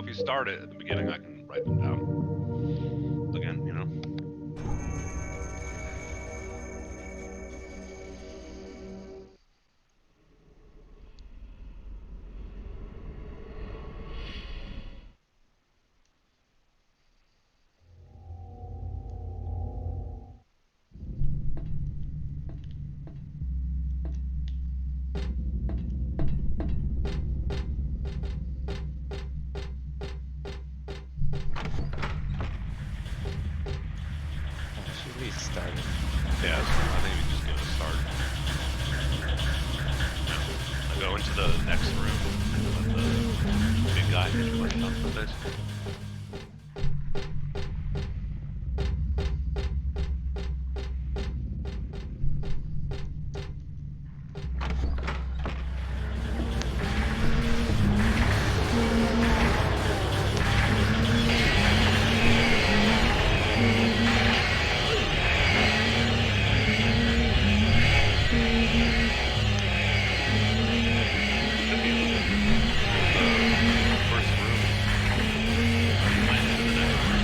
if you start it at the beginning, I can write them down. Again, you know. Should we start it? Yeah, so I think we just give it a start. I go into the next room and let the big guy hit you like on the face.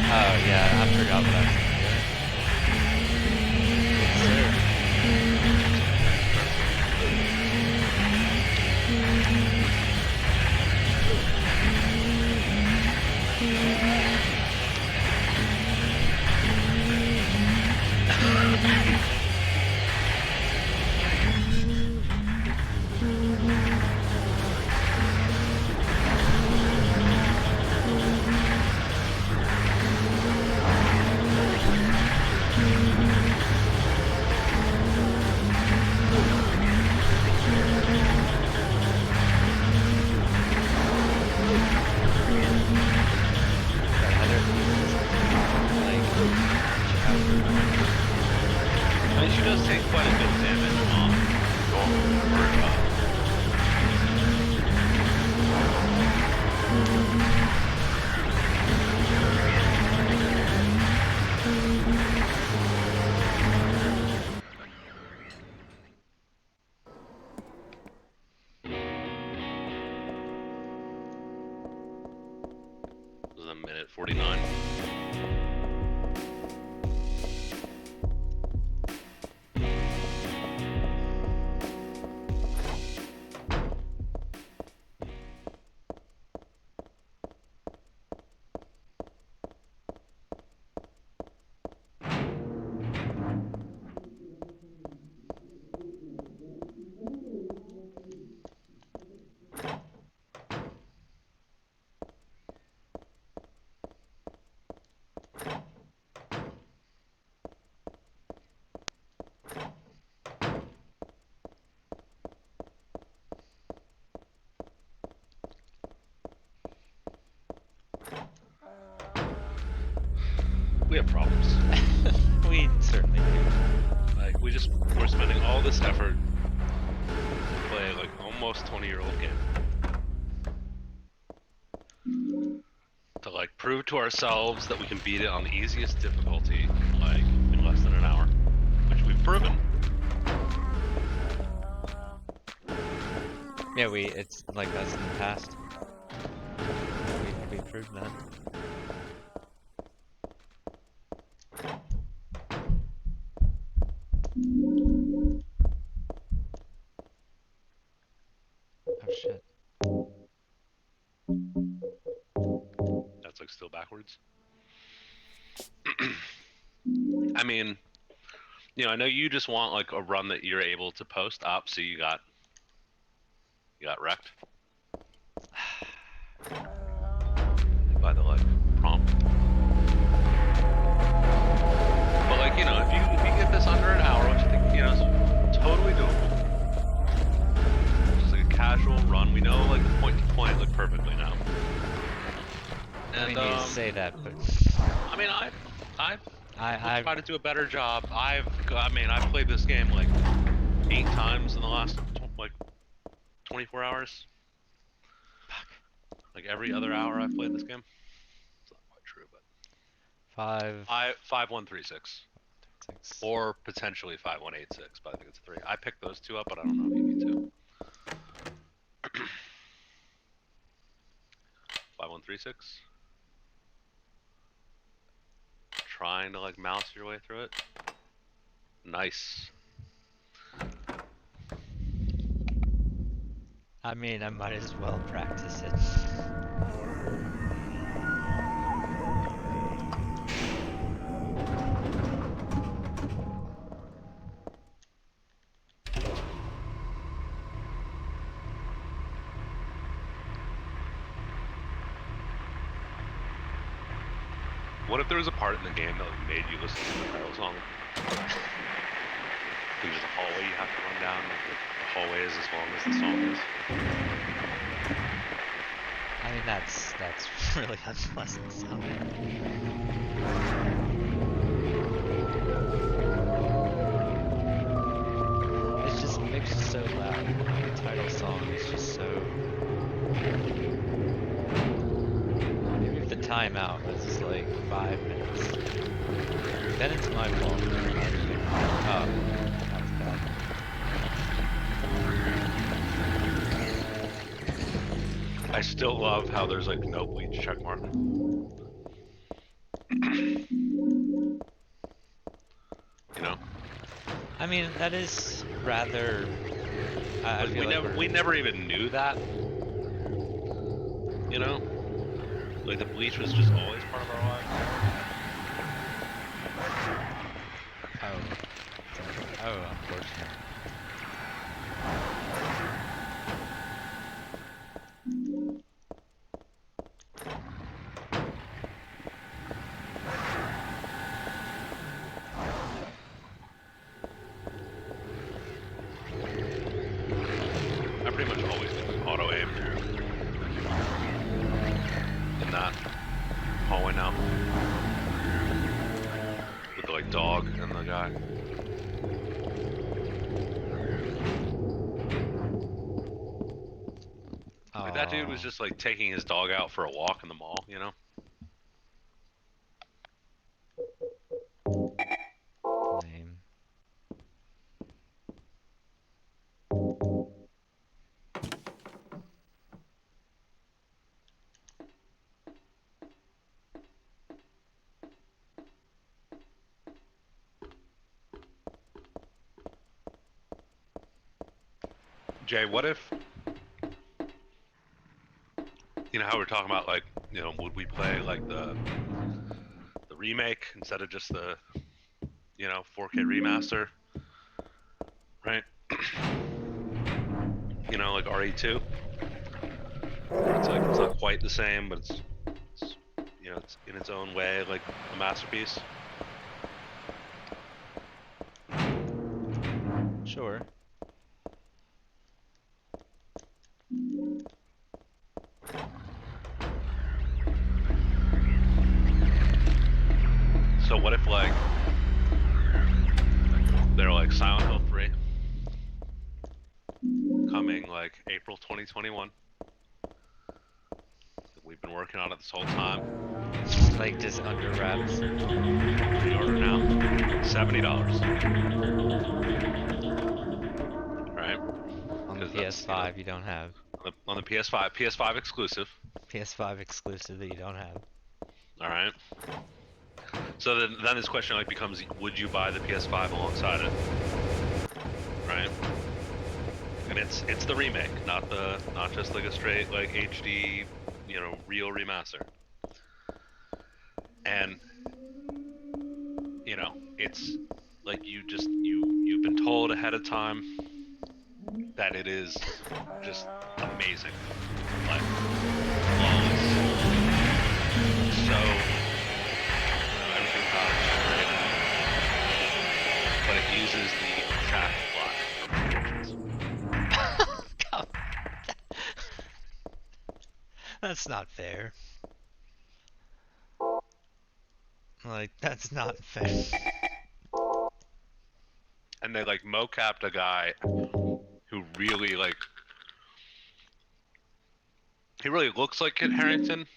Oh yeah, I forgot what I was gonna I mean, she does take quite a bit of damage on going for This is a minute 49. We have problems. We certainly do. Like, we're spending all this effort to play like almost 20-year-old game. To like prove to ourselves that we can beat it on the easiest difficulty, like in less than an hour, which we've proven. Yeah, it's like us in the past. We proved that. Oh shit. That's like still backwards. I mean, you know, I know you just want like a run that you're able to post up, so you got wrecked by the like prompt. But like, you know, if you get this under an hour, which I think, you know, is totally doable. Just like a casual run, we know like the point to point like perfectly now. And I mean, you say that, but I mean, I I try to do a better job. I've played this game like 8 times in the last like 24 hours. Like every other hour I've played this game. It's not quite true, but 5136 6. or potentially 5186, but I think it's 3. I picked those 2 up, but I don't know if you need to. 5136. 3.6. Trying to like mouse your way through it. Nice. I mean, I might as well practice it. What if there was a part in the game that like, made you listen to the title song? There's just a hallway you have to run down, like the hallway is as long as the song is. I mean, that's really unpleasant sounding. It's just so loud. The title song is just so. Maybe if the timeout was like 5 minutes, then it's my fault. Oh, that's bad. I still love how there's like no bleach check mark. You know? I mean, that is rather. I Like, feel like we never even knew that. You know? Like the bleach was just always part of our lives. Oh, unfortunate. I pretty much always auto aim in that hallway now. With the like dog and the guy. Like that dude was just like taking his dog out for a walk in the mall, you know? Lame. Jay, what if, you know how we're talking about like, you know, would we play like the remake instead of just the, you know, 4K remaster, right? You know, like RE2, where it's like it's not quite the same, but it's you know, it's in its own way like a masterpiece. Sure. So what if like they're like Silent Hill 3 coming like April 2021? We've been working on it this whole time. Like just under wraps. Pre-order now, $70. Right? On the 'Cause that's, PS5 you don't have. on the PS5 exclusive. PS5 exclusive that you don't have. All right. So then this question like becomes: would you buy the PS5 alongside it? Right. And it's the remake, not just like a straight like HD, you know, real remaster. And you know, it's like you've been told ahead of time that it is just amazing, like flawless, so everything about it is great, but it uses the exact plot from Origins. That's not fair. Like, that's not fair. And they like mocapped a guy who really like he really looks like Kit Harington,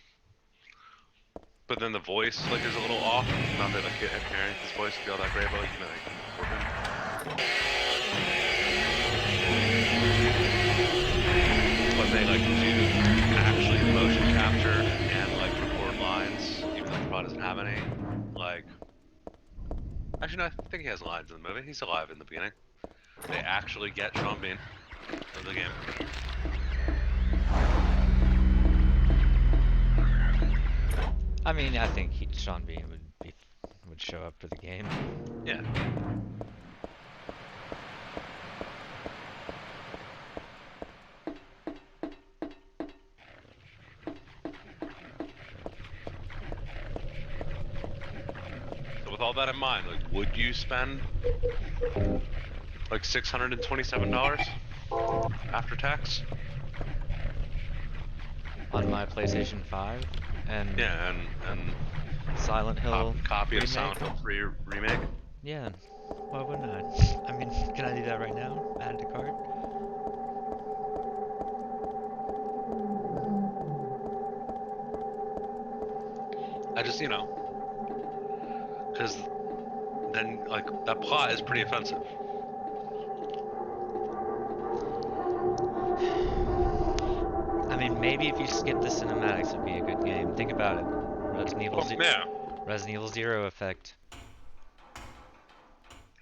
but then the voice like is a little off. Not that like Kit Harington's voice would be all that great, but like, you know, like but they like do actually motion capture and any, like... Actually, no, I think he has lines in the movie. He's alive in the beginning. They actually get Sean Bean of the game. I mean, I think Sean Bean would show up for the game. Yeah. So with all that in mind, like, would you spend like $627 after tax? On my PlayStation 5 and Yeah, and Silent Hill copy of remake? Silent Hill 3 remake. Yeah, why wouldn't I? I mean, can I do that right now? Add to cart? I just, because then like that plot is pretty offensive. I mean, maybe if you skip the cinematics, it'd be a good game. Think about it. Yeah, Resident Evil Zero effect.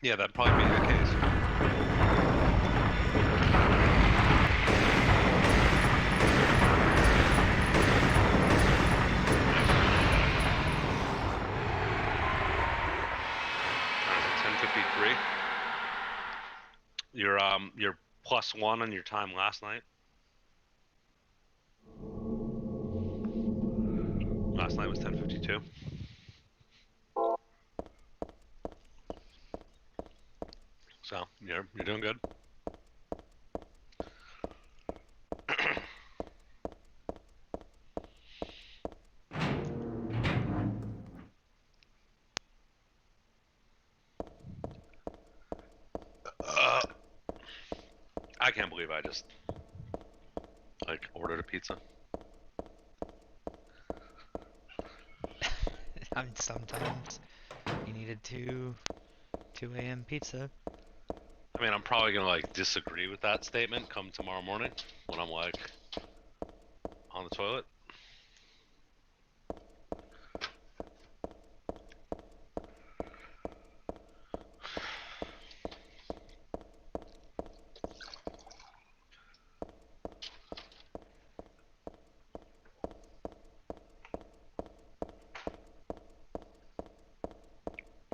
yeah, that'd probably be the case. You're +1 on your time last night. Last night was 10:52. So you're doing good. I can't believe I just like ordered a pizza. I mean, sometimes you needed 2 a.m. pizza. I mean, I'm probably gonna like disagree with that statement come tomorrow morning when I'm like on the toilet.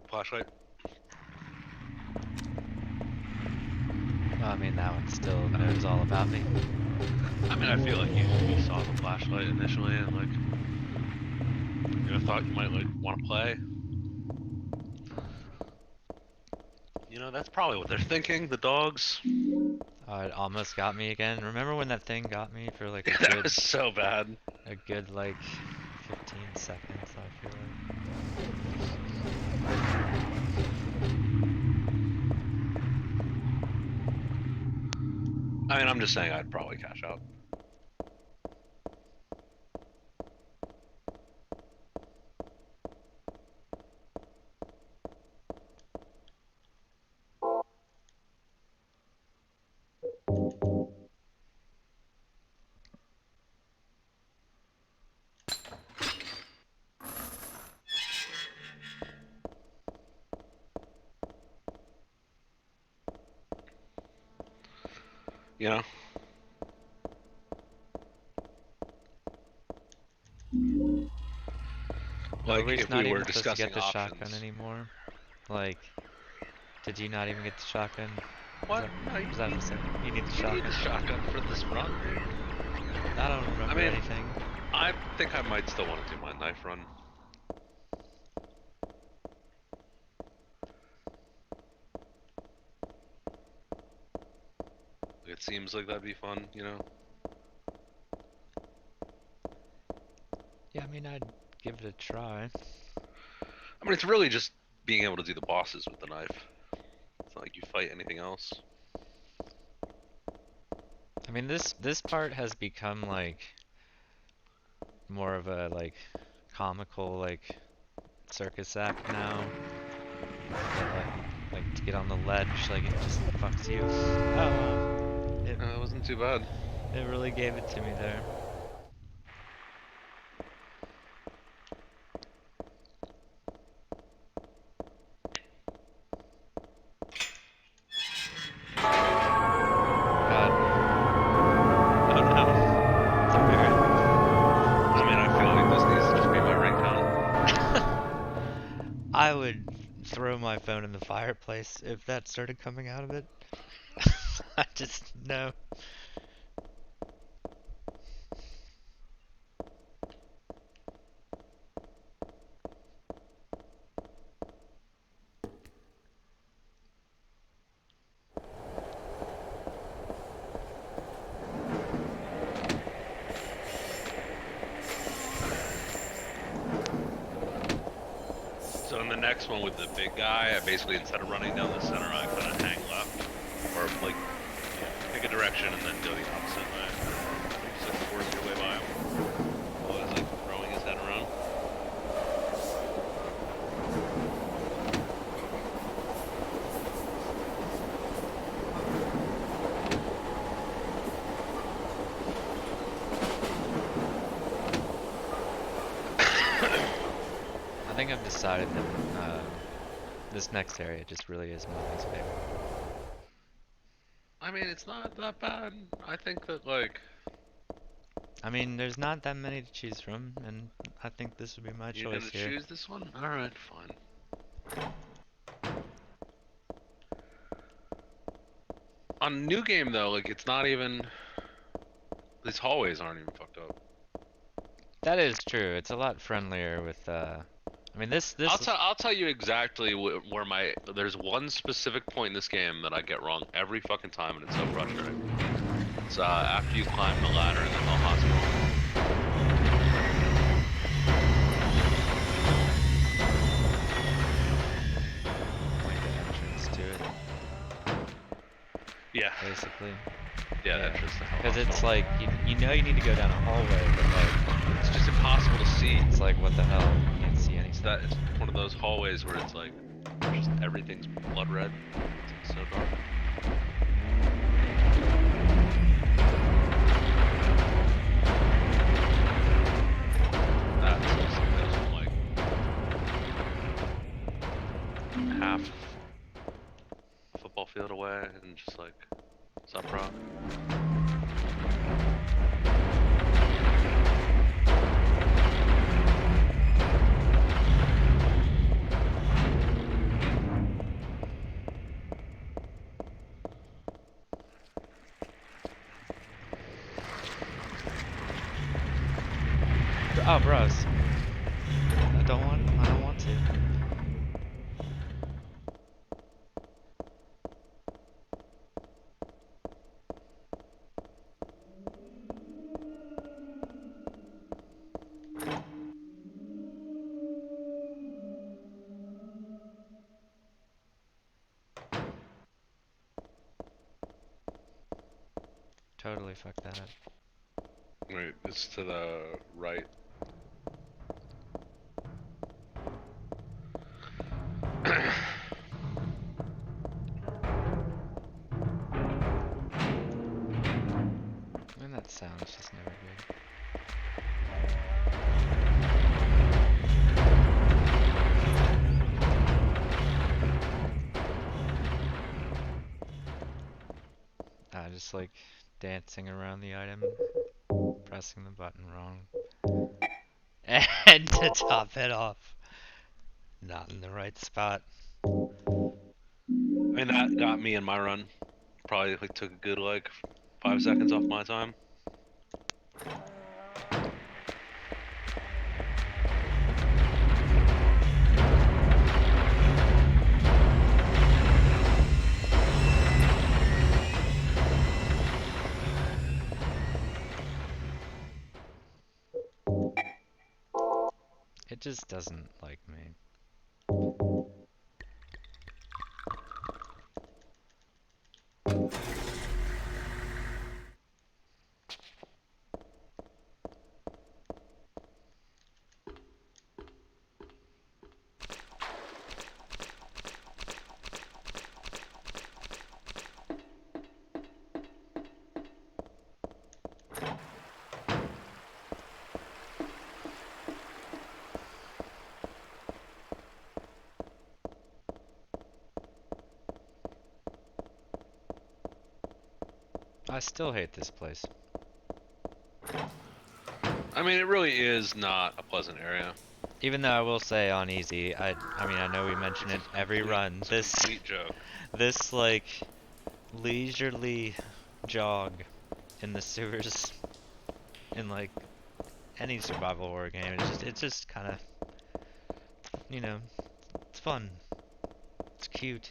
Flashlight. Well, I mean, that one still knows all about me. I mean, I feel like you saw the flashlight initially and like thought you might like want to play. That's probably what they're thinking. The dogs. Oh, it almost got me again. Remember when that thing got me for like Yeah, that was so bad. a good like 15 seconds, I feel like. I mean, I'm just saying I'd probably cash out. You know? Like, Nobody's if not we were even supposed to discussing get the options. shotgun anymore. Like, did you not even get the shotgun? What? Was that the you need the You shotgun? need the shotgun for this run. I don't remember anything. I think I might still want to do my knife run. It seems like that'd be fun, Yeah, I mean, I'd give it a try. I mean, it's really just being able to do the bosses with the knife. It's not like you fight anything else. I mean, this part has become like more of a like comical like circus act now. Like to get on the ledge, like it just fucks you. Oh wow. It wasn't too bad. It really gave it to me there. would throw my phone in the fireplace if that started coming out of it. I just no. So in the next one with the big guy, I basically, instead of running down the center, I kind of hang left, or like pick a direction and then go the opposite way. Just like force your way by him while he's like throwing his head around. I think I've decided that this next area just really is my least favorite. I mean, it's not that bad. I think that like I mean, there's not that many to choose from, and I think this would be my you're choice gonna here. choose this one. All right, fine. On new game though, like it's not even. These hallways aren't even fucked up. That is true. It's a lot friendlier with. I mean, this. I'll tell you exactly where my. There's one specific point in this game that I get wrong every fucking time, and it's so frustrating. It's after you climb the ladder in the hospital. Like the entrance to it, Yeah. basically. Yeah, that's just Because it's like you know you need to go down a hallway, but like it's just impossible to see. it's like what the hell? You can't see anything. It's one of those hallways where it's like just everything's blood red. It's so dark. That's just like half football field away and just like what's up, bro? Oh, bros. I don't want to. Totally fucked that up. Wait, it's to the right. And that sound's just never good. Just like dancing around the item, pressing the button wrong, and to top it off, not in the right spot. I mean, that got me in my run. Probably like took a good like 5 seconds off my time. It just doesn't like me. I still hate this place. I mean, it really is not a pleasant area. Even though I will say on easy, I mean I know we mention it every run. It's a complete joke. This like leisurely jog in the sewers in like any survival horror game. It's just kind of, you know, it's fun. It's cute.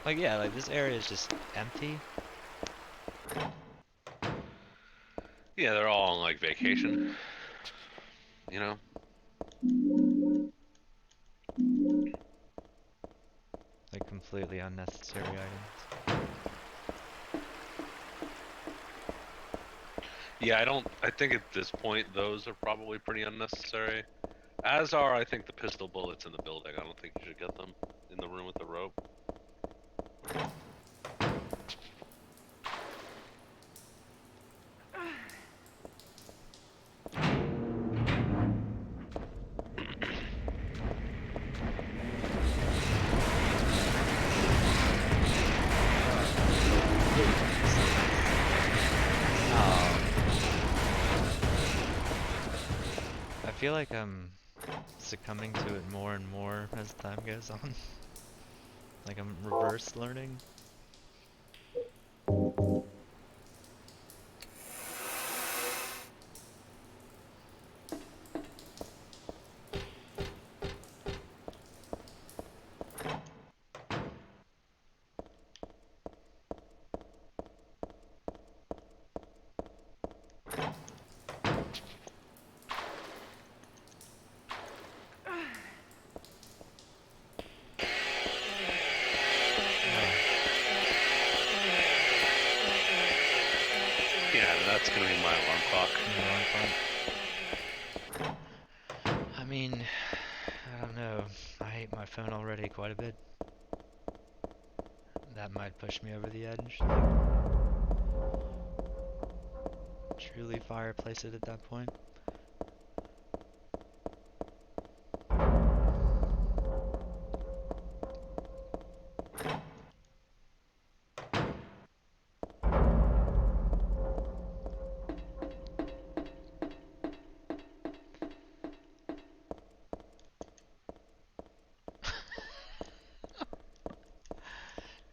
Like yeah, like this area is just empty. Yeah, they're all on like vacation. You know? Like completely unnecessary items. Yeah, I think at this point those are probably pretty unnecessary. As are, I think, the pistol bullets in the building. I don't think you should get them in the room with the rope. I feel like I'm succumbing to it more and more as time goes on. Like I'm reverse learning. Yeah, that's gonna be my alarm clock. I mean, I don't know. I hate my phone already quite a bit. That might push me over the edge. Truly fireplace it at that point.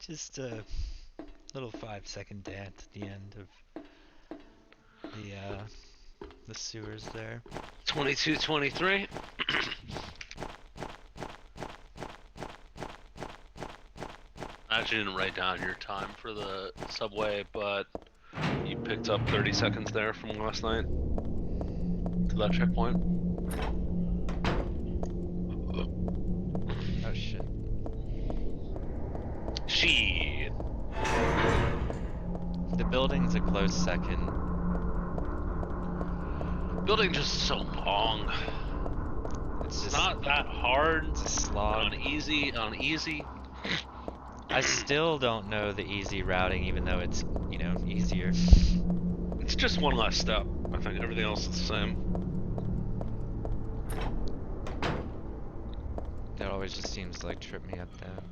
Just a little 5-second dance at the end of the sewers there. 22:23. I actually didn't write down your time for the subway, but you picked up 30 seconds there from last night to that checkpoint. Oh shit. Shit. The building's a close second. Building just so long. It's just Not that hard. It's a slog. On easy. I still don't know the easy routing, even though it's, you know, easier. It's just one less step. I think everything else is the same. That always just seems to like trip me up though.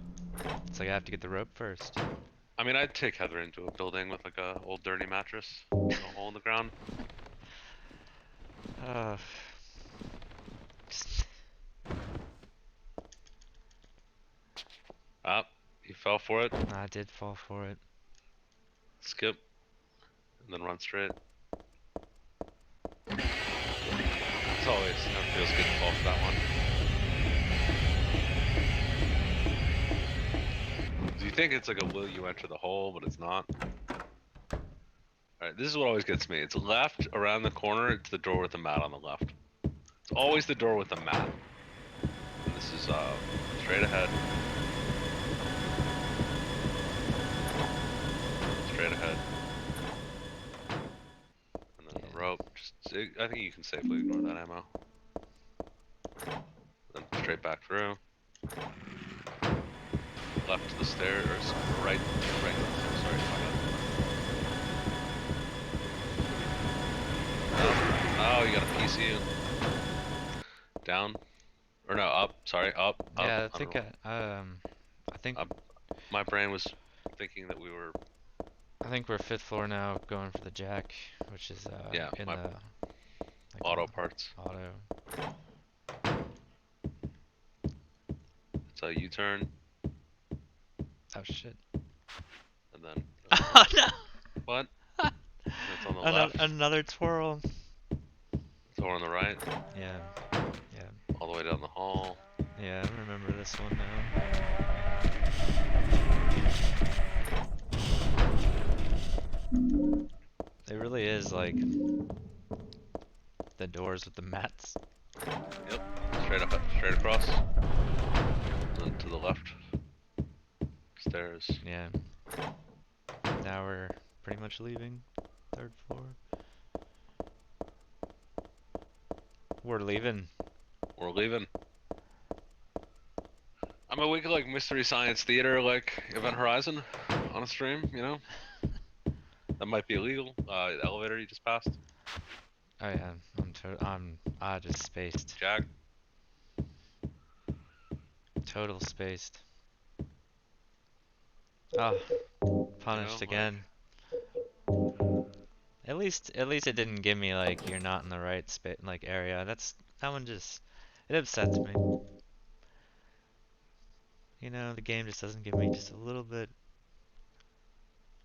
It's like I have to get the rope first. I mean, I'd take Heather into a building with like a old dirty mattress, a hole in the ground. Ah, you fell for it. I did fall for it. Skip, and then run straight. It's always never feels good to fall for that one. Do you think it's like a will you enter the hole, but it's not? Alright, this is what always gets me. It's left around the corner, it's the door with the mat on the left. It's always the door with the mat. And this is straight ahead. Straight ahead. And then the rope. I think you can safely ignore that ammo. Then straight back through. Left to the stairs, or right to the stairs, sorry, my bad. Oh, you got a PCU. Down? Or no, up, sorry, up. Yeah, I think my brain was thinking that we were I think we're 5th floor now, going for the jack, which is Yeah, in my the like auto parts. auto. It's a U-turn, Oh shit! and then Oh no! what? It's on the left. Another twirl. It's over on the right. Yeah, yeah, All the way down the hall. yeah. I remember this one now. It really is like the doors with the mats. Yep. Straight across. And to the left. Stairs. Yeah. Now we're pretty much leaving 3rd floor. We're leaving. We're leaving. I'm a week like Mystery Science Theater, like Event Horizon on a stream, you know? That might be illegal. The elevator you just passed. Oh yeah, I just spaced. Jag. Total spaced. Oh, punished again. At least it didn't give me like you're not in the right area. That one just it upsets me. You know, the game just doesn't give me just a little bit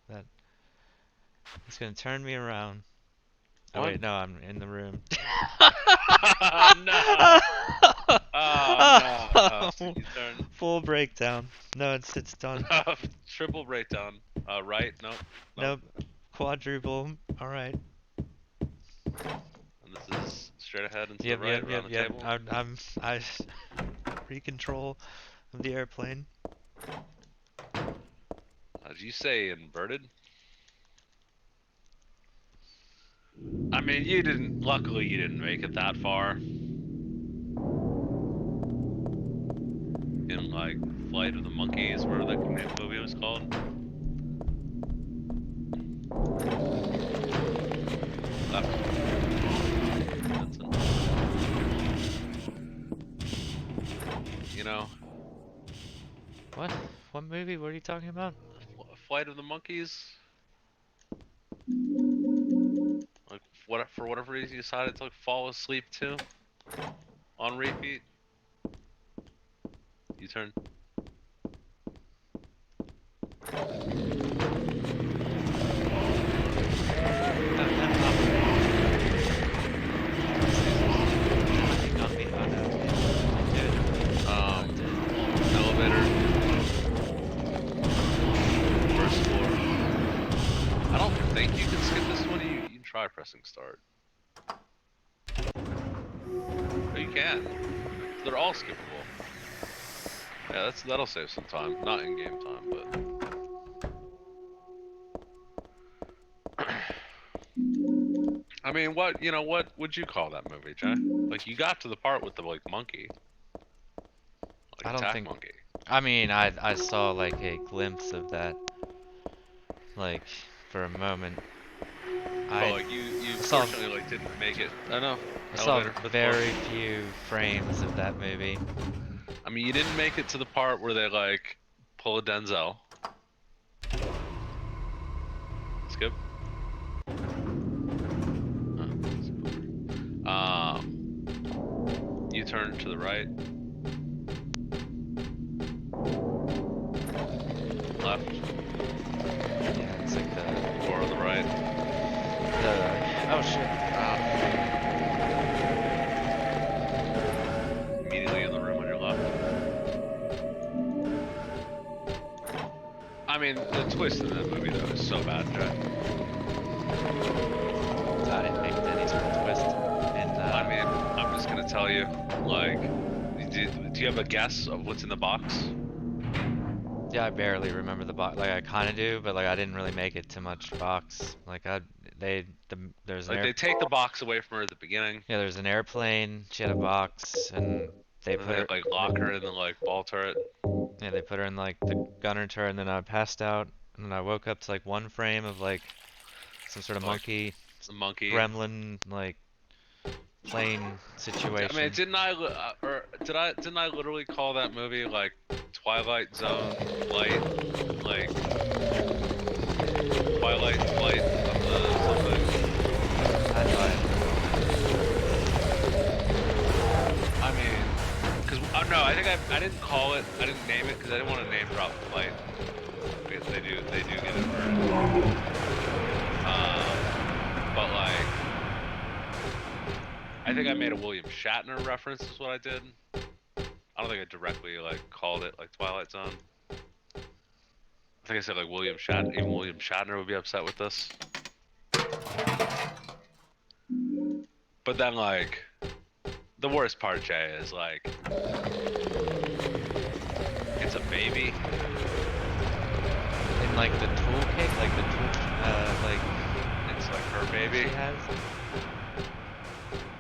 that it's gonna turn me around. Oh What? wait, no, I'm in the room. No! Oh no! You turn. Full breakdown. No, it's done. Triple breakdown. Right? Nope. Nope. Quadruple. All right. And this is straight ahead and to Yep, the right, yep, around yep, the yep. table. I recontrol of the airplane. Did you say inverted? I mean, you didn't. Luckily, you didn't make it that far. In like Flight of the Monkeys, where the movie was called. Left. That's it. You know. What? What movie? What are you talking about? Flight of the Monkeys. Like, for whatever reason, you decided to like fall asleep to. On repeat. You turn. Elevator. First floor. I don't think you can skip this one. You can try pressing start. Oh, you can. They're all skippable. Yeah, that'll save some time. Not in game time, but. I mean, what would you call that movie, Jay? Like, you got to the part with the like monkey. Like I don't attack think. monkey. I mean, I saw like a glimpse of that, like for a moment. Like you saw, fortunately like didn't make it. I know. I saw very few frames of that movie. I mean, you didn't make it to the part where they like pull a Denzel. Skip. You turn to the right. Left. Yeah, it's like the Or on the right. oh shit. Immediately in the room on your left. I mean, the twist in that movie though is so bad, Jay. I didn't make any sort of twist. And I mean, I'm just gonna tell you, like, do you have a guess of what's in the box? yeah, I barely remember the box. Like I kind of do, but like I didn't really make it to much box. Like there's an Like, they take the box away from her at the beginning. yeah, there's an airplane. She had a box, and they put her like lock her in the like ball turret. yeah, they put her in like the gunner turret, and then I passed out, and then I woke up to like one frame of like some sort of Like, monkey, the monkey. gremlin, like plane situation. I mean, didn't I literally call that movie like Twilight Zone light? Like, Twilight flight of the something. How do I? I mean, because no, I think I didn't call it. I didn't name it because I didn't want to name drop the flight. Because they do get inverted. But like, I think I made a William Shatner reference. Is what I did. I don't think I directly like called it like Twilight Zone. I think I said like William Shatner. Even William Shatner would be upset with this. But then like, the worst part, Jay, is like, it's a baby. In like the toolkit, like the tool, like It's like her baby. she has.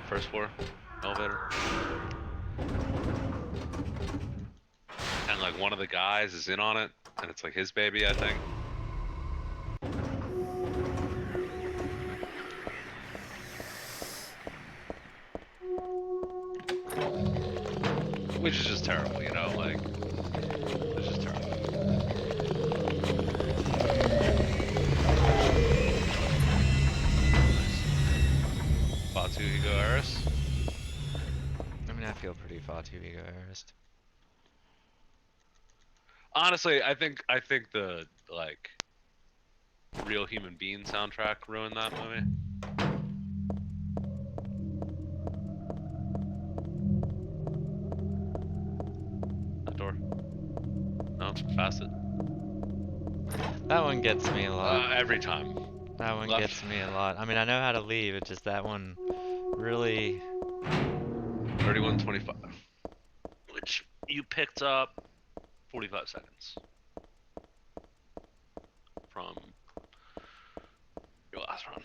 First floor elevator. And like one of the guys is in on it, and it's like his baby, I think. Which is just terrible, you know, like, it's just terrible. Batu Ego Eris. I mean, I feel pretty Fatu Ego Arist. Honestly, I think the like Real Human Being soundtrack ruined that movie. That door. No, past it. That one gets me a lot. Every time. That one Left. gets me a lot. I mean, I know how to leave. It's just that one really. 31:25. Which you picked up 45 seconds from your last run.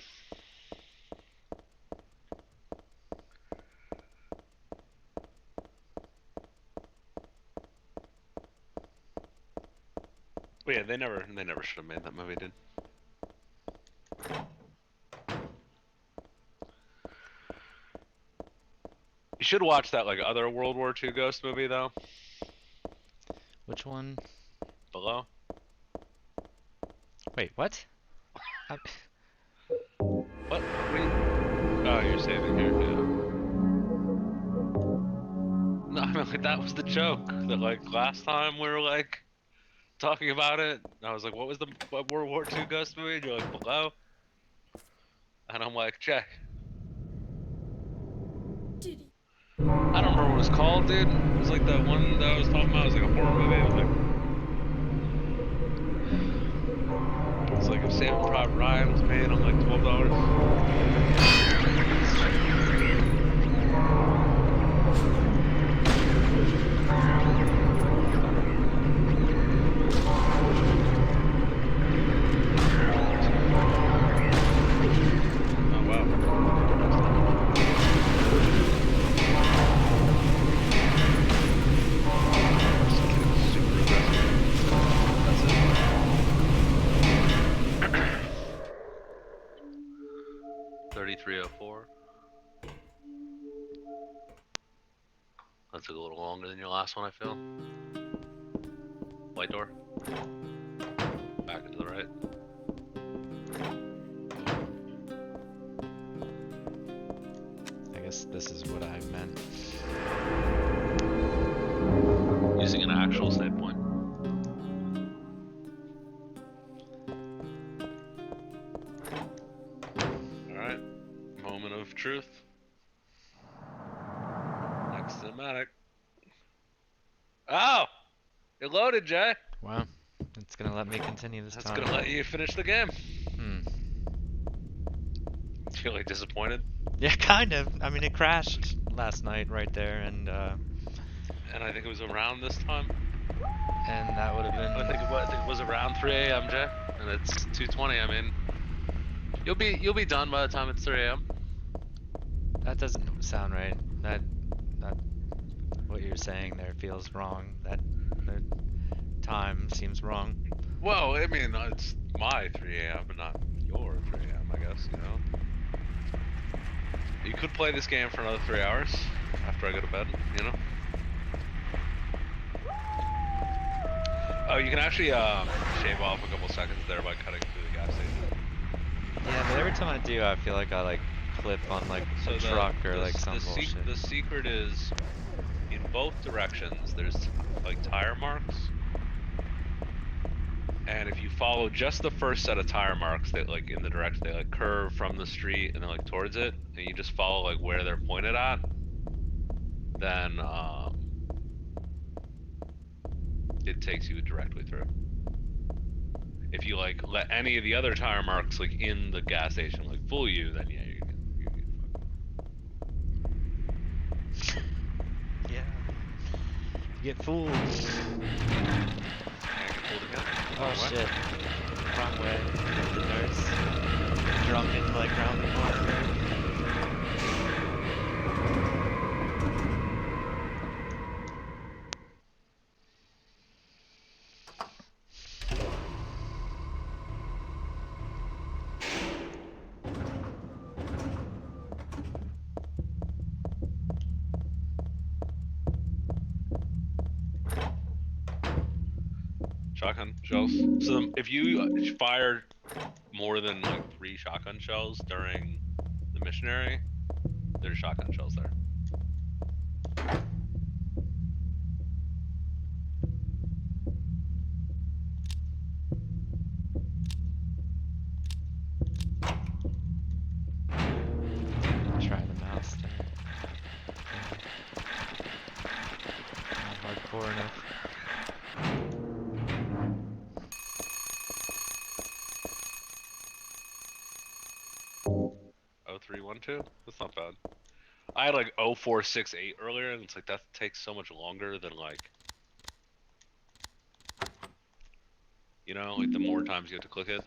But yeah, they never should have made that movie, dude. You should watch that like other World War II ghost movie though. Which one? Below. Wait, what? What? Oh, you're saving here. Yeah. No, I mean like that was the joke. That like last time we were like talking about it, I was like, what was the World War II ghost movie? And you're like, Below. And I'm like, Jay. I don't remember what it was called, dude. It was like the one that I was talking about. It was like a horror movie. It was like if Saving Private Ryan was made on like $12. Oh wow. Super aggressive. That's it. 3304. That took a little longer than your last one, I feel. White door. Back into the right. I guess this is what I meant. Using an actual save point. Alright. Moment of truth. Next cinematic. Oh! It loaded, Jay. Wow. It's gonna let me continue this That's time. gonna let you finish the game. Hmm. Really disappointed. Yeah, kind of. I mean, it crashed last night right there, and And I think it was around this time. that would have been. I think it was around 3 a.m., Jay. And it's 2:20. I mean, you'll be done by the time it's 3 a.m. That doesn't sound right. That what you're saying there feels wrong. That the time seems wrong. Well, I mean, it's my 3 a.m. but not your 3 a.m., I guess, you know? You could play this game for another 3 hours after I go to bed, you know? Oh, you can actually shave off a couple seconds there by cutting through the gas station. Yeah, but every time I do, I feel like I like clip on like So a truck or like some bullshit. the secret is in both directions. There's like tire marks, and if you follow just the first set of tire marks that like in the direction they like curve from the street and then like towards it, and you just follow like where they're pointed at, then it takes you directly through. If you like let any of the other tire marks like in the gas station like fool you, then yeah, you get fucked. Yeah. You get fooled. And get pulled again. Oh Wrong way. shit. Wrong way. The nurse. Drunken like round the corner. Shotgun shells. So if you fire more than like 3 shotgun shells during the missionary, there's shotgun shells there. Try the mouse there. Not hardcore enough. Oh 0312? That's not bad. I had like 0468 earlier, and it's like that takes so much longer than like, you know, like the more times you have to click it.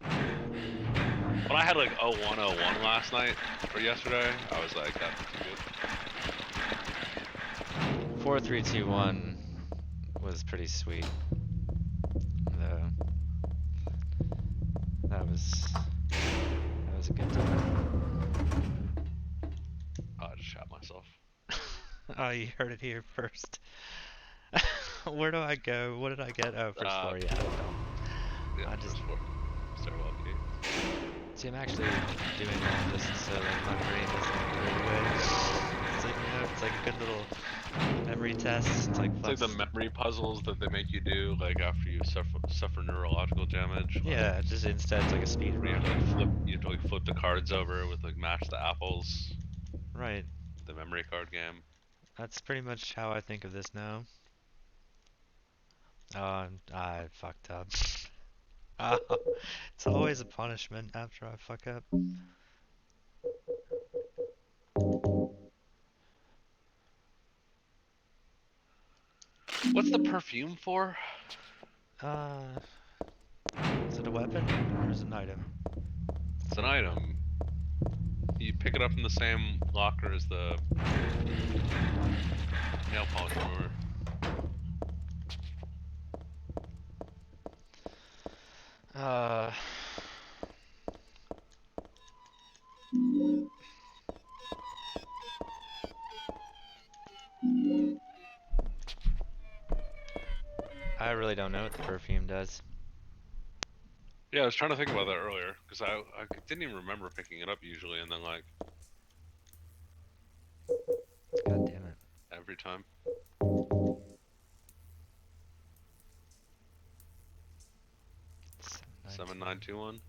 When I had like 0101 last night or yesterday, I was like, that's too good. 4321 was pretty sweet. Though. That was a good time. Oh, I just shot myself. Oh, you heard it here first. Where do I go? What did I get? Oh, first floor. Yeah, I don't. Yeah, I just first floor. Stairwell key. see. I'm actually doing all this so like my brain doesn't go away. It's like it's like a good little memory test. It's like It's like the memory puzzles that they make you do, like after you suffer neurological damage. Like, yeah, just instead it's like a speed you run. have to like flip the cards over with like match the apples. Right. The memory card game. That's pretty much how I think of this now. Oh, I fucked up. Oh, it's always a punishment after I fuck up. What's the perfume for? Is it a weapon or is it an item? It's an item. You pick it up in the same locker as the nail polish remover. I really don't know what the perfume does. Yeah, I was trying to think about that earlier because I didn't even remember picking it up usually, and then like God damn it. every time. 7921.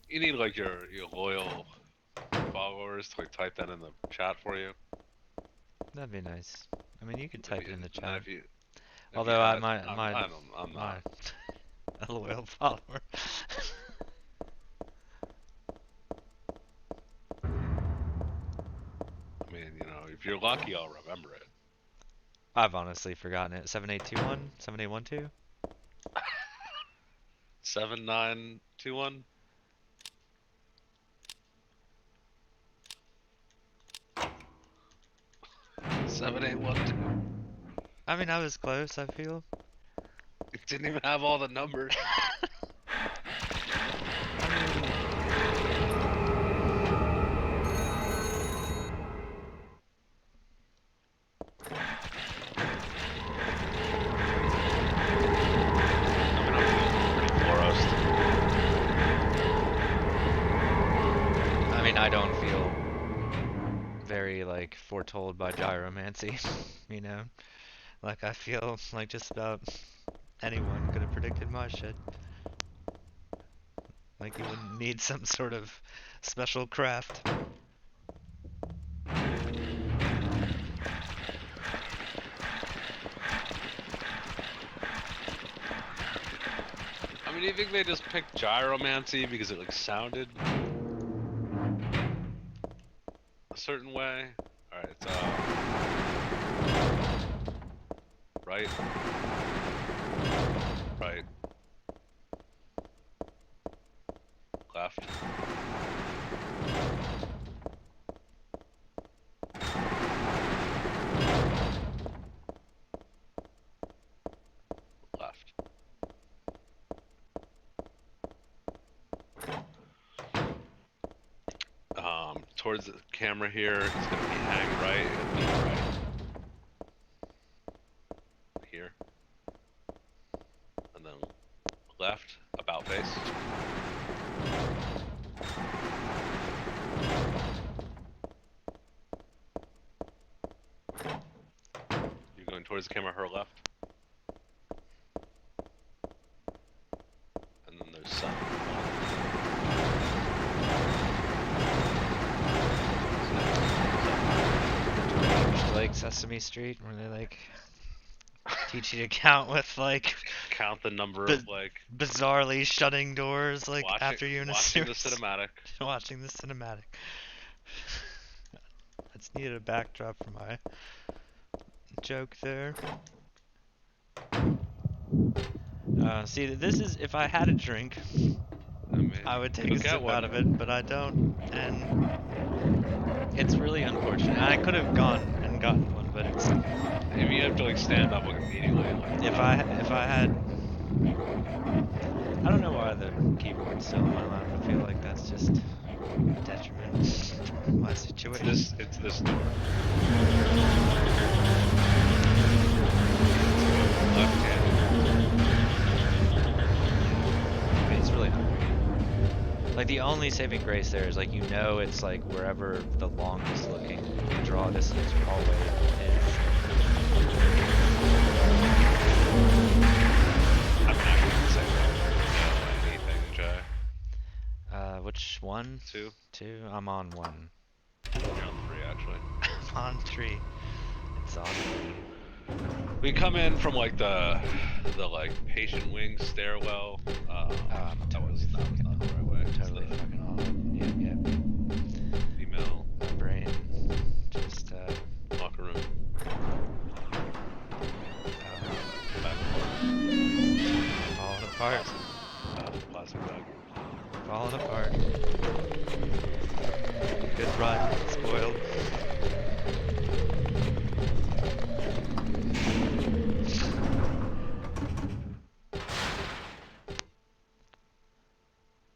You need like your loyal followers to like type that in the chat for you. That'd be nice. I mean, you could type it in the And then chat. if Although you I had, might, I'm not. a loyal follower. I mean, you know, if you're lucky, I'll remember it. I've honestly forgotten it. 7821? 7812? 7921. Seven eight one two. I mean, I was close, I feel. It didn't even have all the numbers. very like foretold by gyromancy, you know? Like I feel like just about anyone could have predicted my shit. Like you wouldn't need some sort of special craft. I mean, do you think they just picked gyromancy because it like sounded a certain way? All right, it's right, right, left. Left. Towards the camera here, it's gonna be hang right. It'll be right. Here. And then left, about face. You're going towards the camera, her left. And then there's sun. Like Sesame Street, where they like teach you to count with like Count the number of like bizarrely shutting doors like after you're in a watching the series. cinematic. Watching the cinematic. That's needed a backdrop for my joke there. See, this is if I had a drink, I would take a sip out of it, but I don't, and it's really unfortunate. I could have gone and gotten one, but it's. If you have to like stand up like immediately. Like, if I had, I don't know why the keyboard's still in my lap. I feel like that's just a detriment to my situation. It's this door. Left hand. It's really hungry. Like the only saving grace there is like you know it's like wherever the longest looking draw distance hallway is. I'm not gonna say anything, Jay. Which one? Two. I'm on one. You're on three, actually. I'm on three. It's on three. We come in from like the like patient wing stairwell. I'm that was not the right way. Totally fucking all up. Yep. Female. My brain just Locker room. Back falling apart. Plastic bag. Falling apart. Good run. Spoiled.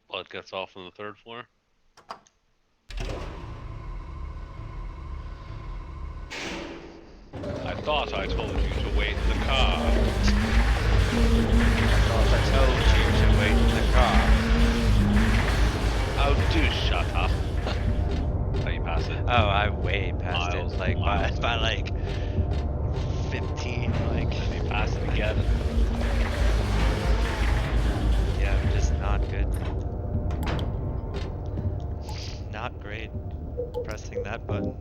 Blood gets off on the third floor. I thought I told you to wait in the car. I told you to wait in the car. Oh, do shut up. Oh, you pass it? Oh, I way past Miles, it, like miles. by like 15, like. Then you pass it again. Yeah, just not good. Not great. Pressing that button.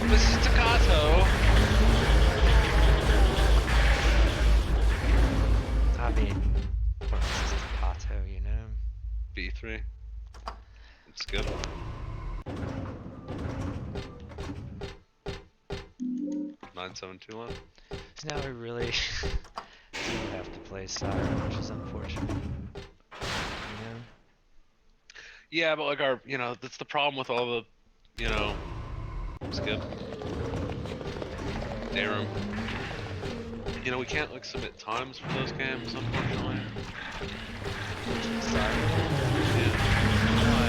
This is staccato. I mean, what's staccato, you know? B3. It's good. Nine 721. So now we really do have to play Siren, which is unfortunate. You know? Yeah, but like our, that's the problem with all the, skip. Day room. We can't like submit times for those games, unfortunately. Siren. Yeah. Why?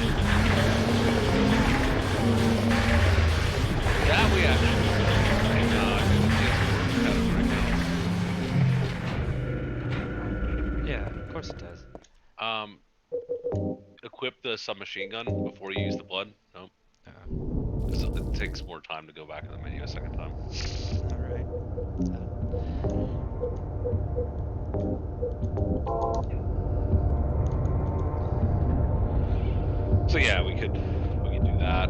That we actually. No, course it does. Equip the submachine gun before you use the blood. No, Uh, 'cause it takes more time to go back in the menu a second time. Alright. So yeah, we could do that.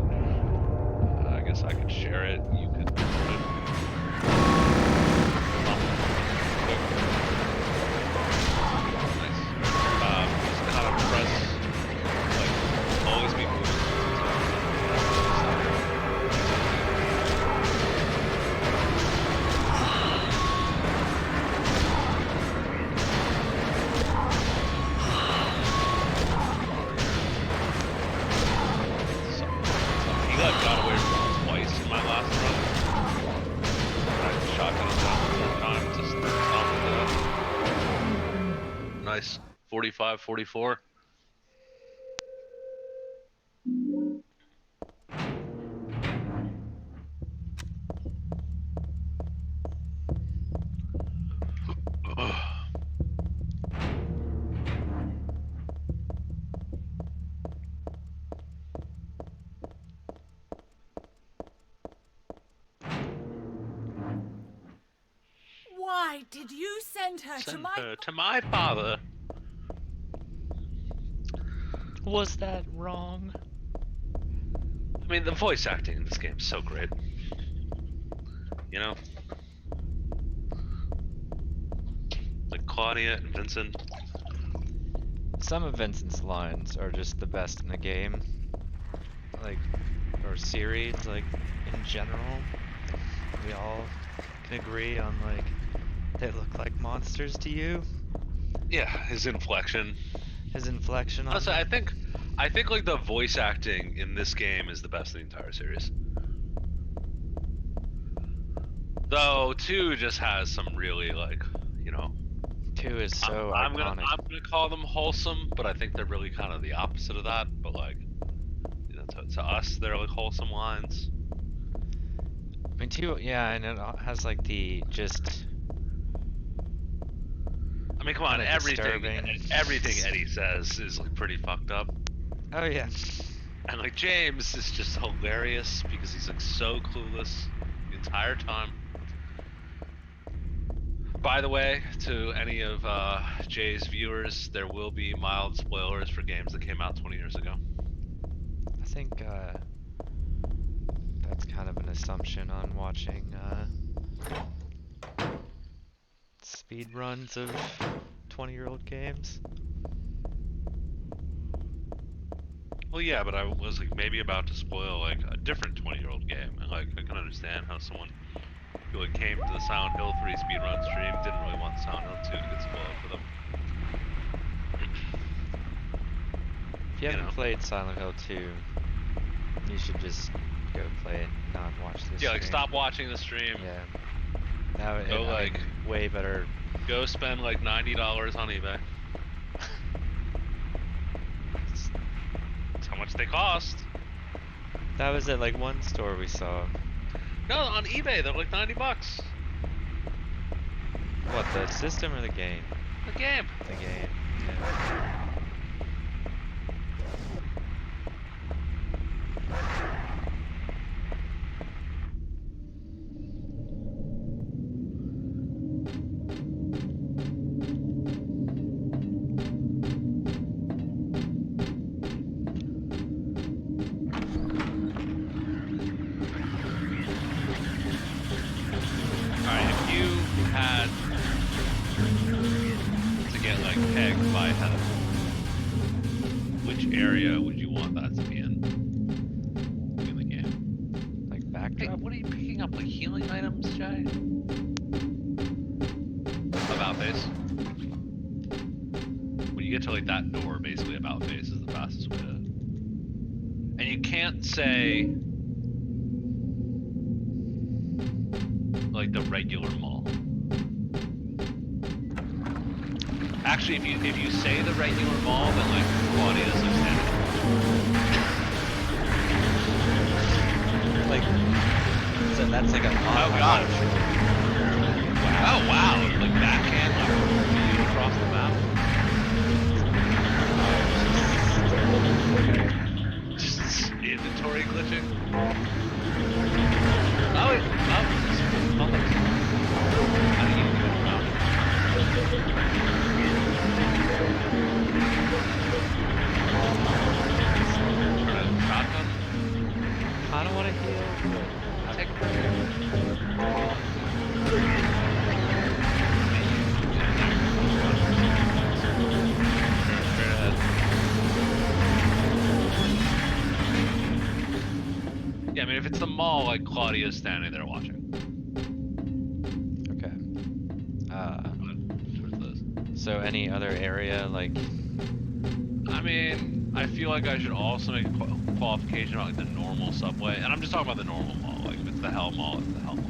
I guess I could share it. You could. Nice. Just kind of press, like, always be moving. He got away from me twice in my last run. I shotgun him down 4 times, just off the nice 45, 44. Why did you send her to Send my... her to my father. Was that wrong? I mean, the voice acting in this game is so great. You know? Like Claudia and Vincent. Some of Vincent's lines are just the best in the game. Like, or series, like, in general. We all can agree on, like, they look like monsters to you. Yeah, his inflection. His inflection on Also, them. I think like the voice acting in this game is the best in the entire series. Though 2 just has some really, like, you know. 2 is so I'm iconic. gonna call them wholesome, but I think they're really kind of the opposite of that. But like, you know, to us, they're like wholesome lines. I mean, 2, yeah, and it has, like, the just... I mean, come on, Kinda disturbing. everything Eddie says is like pretty fucked up. Oh, yeah. And like James is just hilarious because he's like so clueless the entire time. By the way, to any of Jay's viewers, there will be mild spoilers for games that came out 20 years ago. I think, that's kind of an assumption on watching, speed runs of 20-year-old games. Well, yeah, but I was like maybe about to spoil like a different 20-year-old game, and like I can understand how someone who like came to the Silent Hill 3 speedrun stream didn't really want Silent Hill 2 to get spoiled for them. If you haven't played Silent Hill 2, you should just go play it and not watch this Yeah, like stream. stop watching the stream. Yeah. Now it, Go, I mean, like- way better. Go spend like $90 on eBay. That's how much they cost. That was at like one store we saw. No, on eBay they're like $90. What, the system or the game? The game. The game. Yeah. Alright, if you had to get like pegged by heaven, which area would you want that to be in the game? Like Hey, backdrop? what are you picking up, like healing items, Jay? About face. When you get to like that door, basically about face is the fastest way to. And you can't say like the regular mall. Actually, if you say the regular mall, then like Claudia's like standing. Like, so that's like a Oh god. Oh wow, like backhand, like across the map. inventory glitching? Oh, wait. Oh, how do you get around it? Shotgun? I don't want to heal. Take Yeah, I mean, if it's the mall, like Claudia's standing there watching. Okay. Towards this. So any other area, like, I mean, I feel like I should also make a qualification about like the normal subway, and I'm just talking about the normal mall. Like, if it's the Hell Mall, it's the Hell Mall.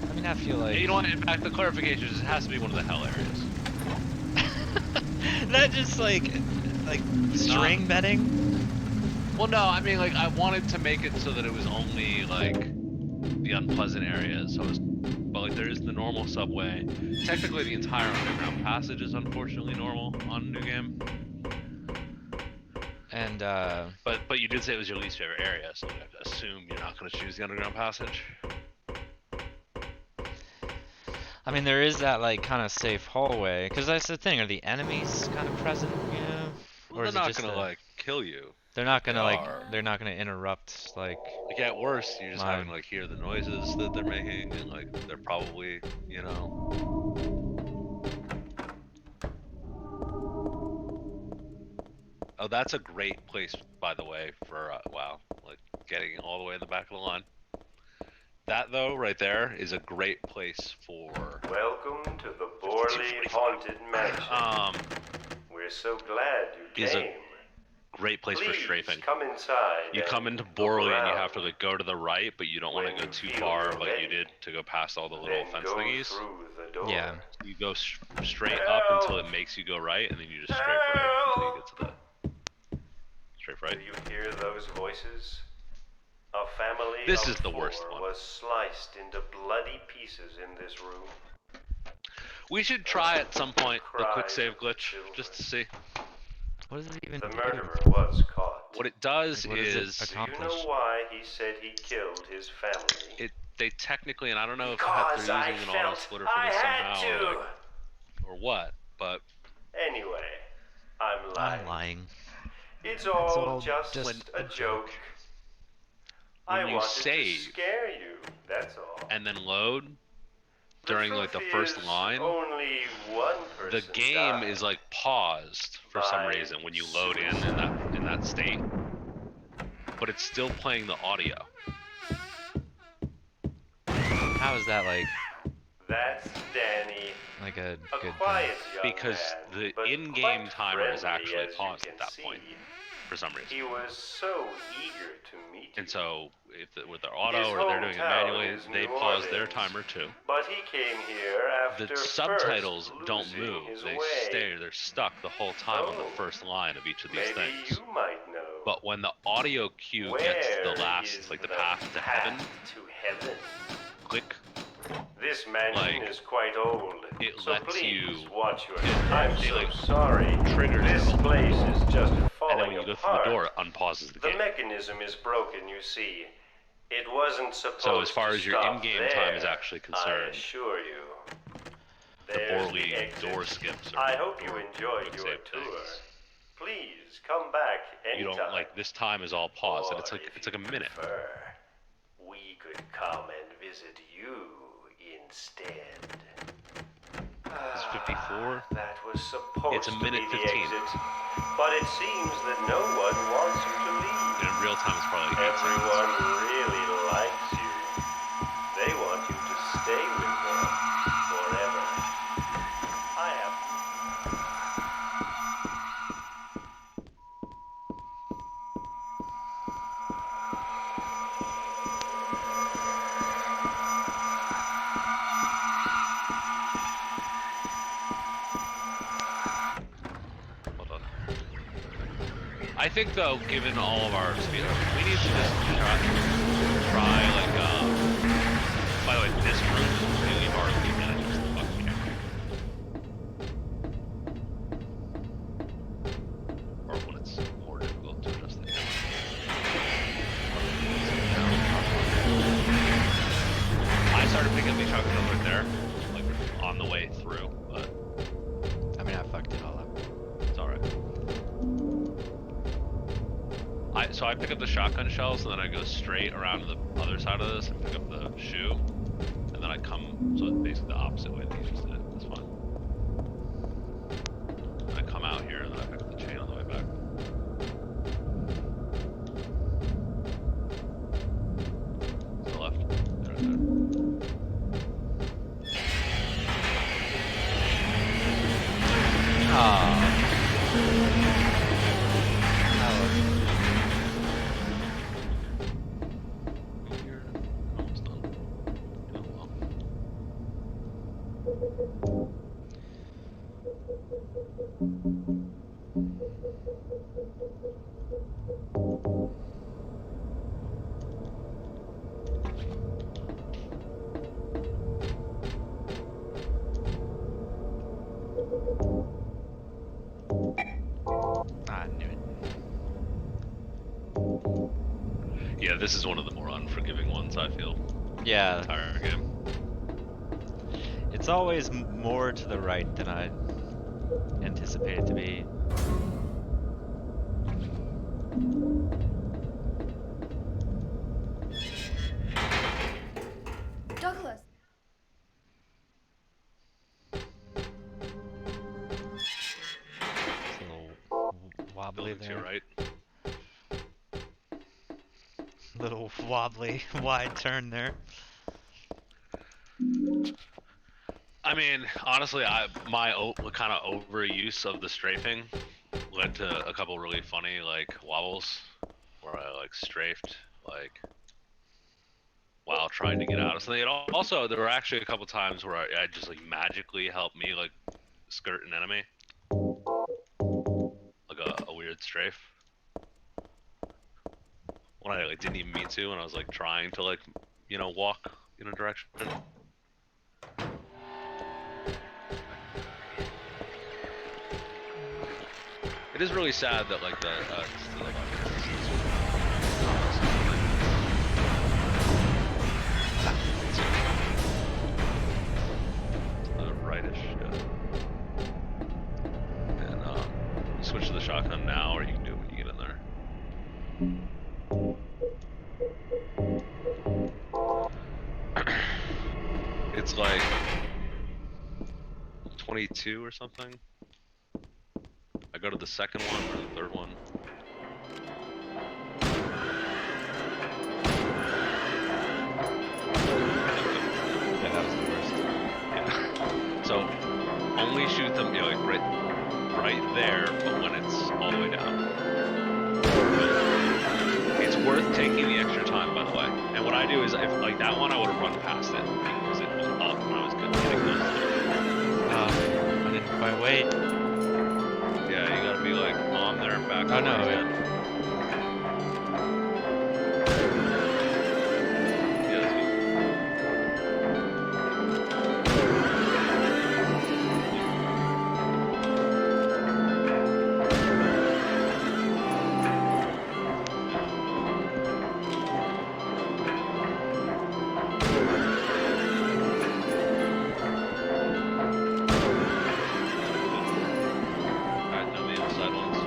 I mean, I feel like... You know what? In fact, the clarification is it has to be one of the Hell areas. That just like string betting? Well, no, I mean, like, I wanted to make it so that it was only, like, the unpleasant areas. So but, like, there is the normal subway. Technically, the entire underground passage is unfortunately normal on New Game. And, But you did say it was your least favorite area, so I assume you're not going to choose the underground passage. I mean, there is that, like, kind of safe hallway. Because that's the thing, are the enemies kind of present, you know? Well, they're not going to, like, kill you. They're not gonna, They like, are. they're not gonna interrupt, like... Like, at worst, you're just Mine. having to, like, hear the noises that they're making, and, like, they're probably, you know... Oh, that's a great place, by the way, for, wow, like, getting all the way in the back of the line. That, though, right there, is a great place for... Welcome to the Borley Haunted Mansion. We're so glad you Is came. a great place for Please strafing. come inside. You come into Borley and you have to, like, go to the right, but you don't want to go too far like you did to go past all the little fence thingies. Yeah. You go straight up until it makes you go right, and then you just strafe right until you get to the... Strafe right. Do you hear those voices? A family This of is the worst four one. was sliced into bloody pieces in this room. We should try at some point the quick save glitch, just to see. What does it even The do? murderer was caught. What it does Like, what does it is... Do you accomplish? know why he said he killed his family? They technically, and I don't know if Because they're I using an felt auto splitter for I this had somehow, to. or what, but Anyway, I'm lying. I'm lying. It's all, all just just a a joke. When I you wanted save, to scare you, that's all. and then load during like the first truth is, line, only one the person game died. is like paused for some By reason when you load in that state, but it's still playing the audio. How is that, like That's Danny, a a good quiet young Because man, the but in-game quite timer is friendly, actually as you paused can at that see. point for some reason. He was so eger to meet you. And so, with their auto His or they're doing it hometown manually, is they New pause their Orleans. timer too. But he came here after The subtitles first don't losing move; his they way. stay. They're stuck the whole time on the Oh. first line of each of these Maybe things. you might know. But when the audio cue Where gets the is last, like the path to heaven, to heaven? click, This mansion Like, is quite old. it so lets please you- watch your. it- I'm it, so like, sorry. triggers This the whole place is just falling and then when you go through the apart. door, it unpauses the The game. mechanism is broken, you see. It wasn't supposed So as far to as your stop in-game there, time is actually I concerned, assure you. the There's Borley exit. door skips are I hope you door enjoyed quick your save tour. things. Please come back You anytime. don't like this time is all paused, and Or it's like if a you minute. prefer, we could come and visit you instead. It's 54. That was supposed It's a minute to be 15. the exit, but it seems that no one wants you to leave. And in real time, it's probably 8 seconds. Everyone really likes you. They want you to stay with them forever. I have. Hold on. I think though, given all of our speed, we need to just try like, by the way, this room is really hard to manage the fucking camera. on the way through, but I mean, I fucked it all up. it's alright. So I pick up the shotgun shells and then I go straight around to the other side of this and pick up the shoe, and then I come, so it's basically the opposite way that you just did it. That's fine. I come out here and then I pick up the chain on the way back. To the left. There, there. You're almost done. Doing well. I knew it. Yeah, this is one of the more unforgiving ones, I feel. Yeah, Entire game. it's always more to the right than I anticipated to be. Douglas. It's a little wobbly Building to your there. right. Little wobbly, wide turn there. I mean, honestly, my kind of overuse of the strafing led to a couple really funny like wobbles where I like strafed like while trying to get out of something. And also, there were actually a couple times where I just like magically helped me like skirt an enemy, like a weird strafe. When I like didn't even mean to, and I was like trying to like walk in a direction. It is really sad that like the rightish, yeah. And you switch to the shotgun now, or you can do it when you get in there. It's like 22 or something. I go to the second one or the third one. Yeah, that was the worst. Yeah. So only shoot them, like right there, but when it's all the way down. It's worth taking the extra time, by the way. And what I do is, if like that one, I would have run past it because it was up when I was getting close to it. I didn't quite wait. Yeah, you gotta be like on there and back. Oh no, away. wait. Yeah, that's good. Alright, now the inside ones.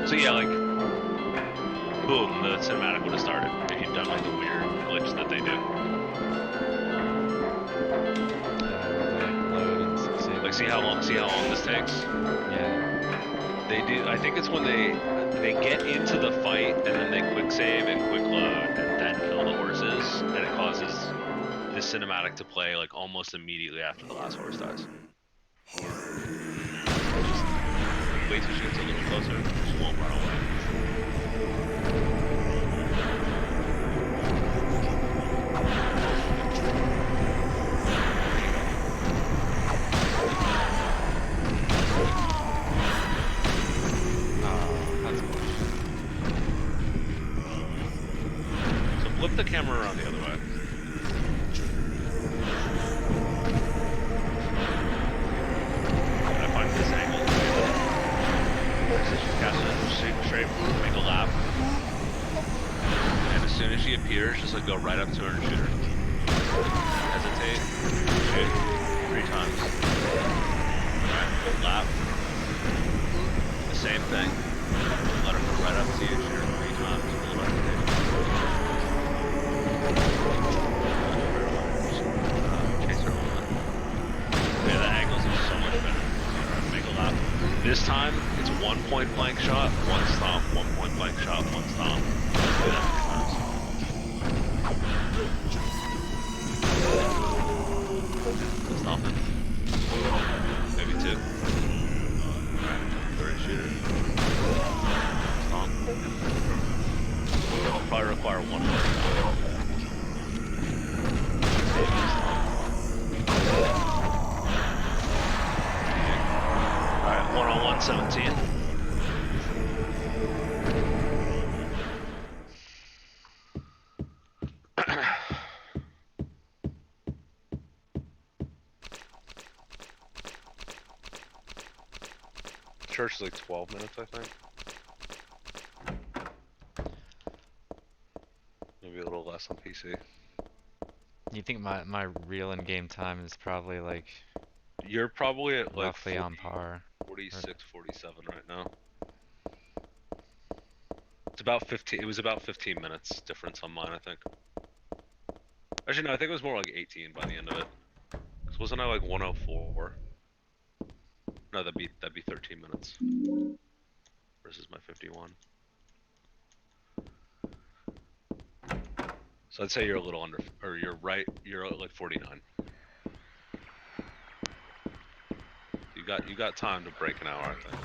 So yeah, like, boom, the cinematic would have started if you'd done like the weird glitch that they do. Like load and succeed. Like, see how long this takes? Yeah. They do. I think it's when they get into the fight and then they quick save and quick load and then kill the horses, and it causes the cinematic to play like almost immediately after the last horse dies. Just wait till she gets a little closer. She won't run away. the camera around the other way. I find this angle. Precision cast it straight, make a lap. And as soon as she appears, just like go right up to her and shoot her. Hesitate. Shoot. 3 times. Alright, lap. The same thing. Let her come right up to you, shoot her 3 times. Full hesitation. Chase her on. Yeah, the angles are so much better. Alright, make a lap. This time, it's 1 point blank shot, 1 stomp, 1 point blank shot, 1 stomp. Do that 3 times. Stomp it. Maybe 2. Alright, 3rd shooter. Stomp. It'll probably require 1 more stomp. Maybe stomp. Alright, 1-on-1, 17. Church is like 12 minutes, I think. Maybe a little less on PC. You think my real in-game time is probably like You're probably at like roughly on par? 46, 47 right now. It's about 15. It was about 15 minutes difference on mine, I think. Actually, no, I think it was more like 18 by the end of it. 'Cause wasn't I like 104? No, that'd be 13 minutes versus my 51. So I'd say you're a little under, or you're right. You're at like 49. You got time to break an hour, I think.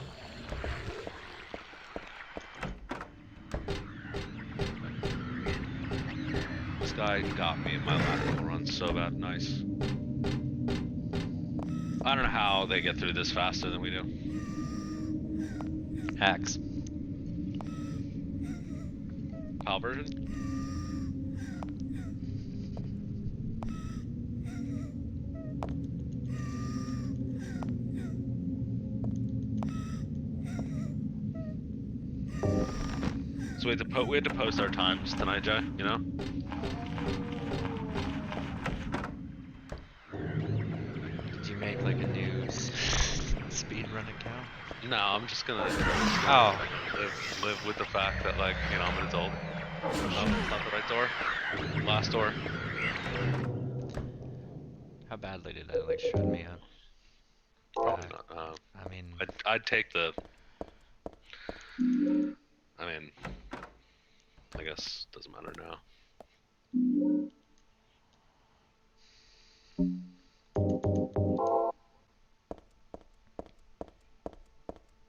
This guy got me in my lateral run so bad. Nice. I don't know how they get through this faster than we do. Hacks. PAL version? So we had to post our times tonight, Jay, you know? Did you make like a new speedrun account? No, I'm just gonna Oh. live with the fact that, like, you know, I'm an adult. Oh, not the right door. Last door. How badly did that like shut me up? Probably not. I mean, I'd take the. I mean, I guess doesn't matter now.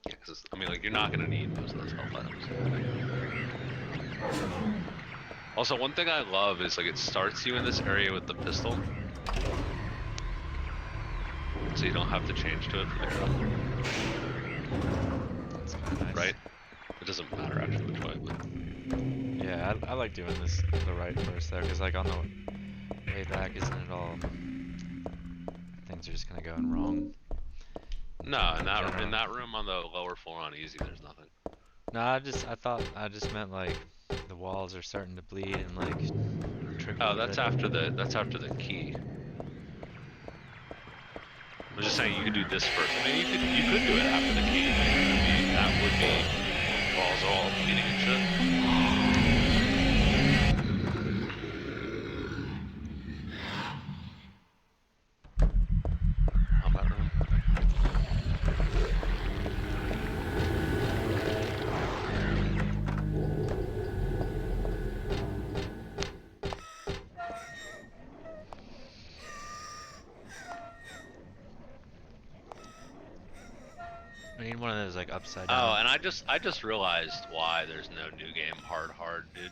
Yeah, 'cause I mean, like, you're not gonna need most of those health items. Also, one thing I love is, like, it starts you in this area with the pistol, so you don't have to change to it from the get-up. that's kinda nice. Right? It doesn't matter actually which way, but Yeah, I like doing this the right first there, because like on the way back, isn't it all things are just kind of going wrong? no, in that room on the lower floor on easy, there's nothing. No, I just meant like the walls are starting to bleed and like trickle. Oh, that's after the key. I'm just saying you could do this first. I mean, you could do it after the key. That would be walls all bleeding and shit. Combat room. I need one of those like upside down. Oh, and I just realized why there's no new game hard, dude.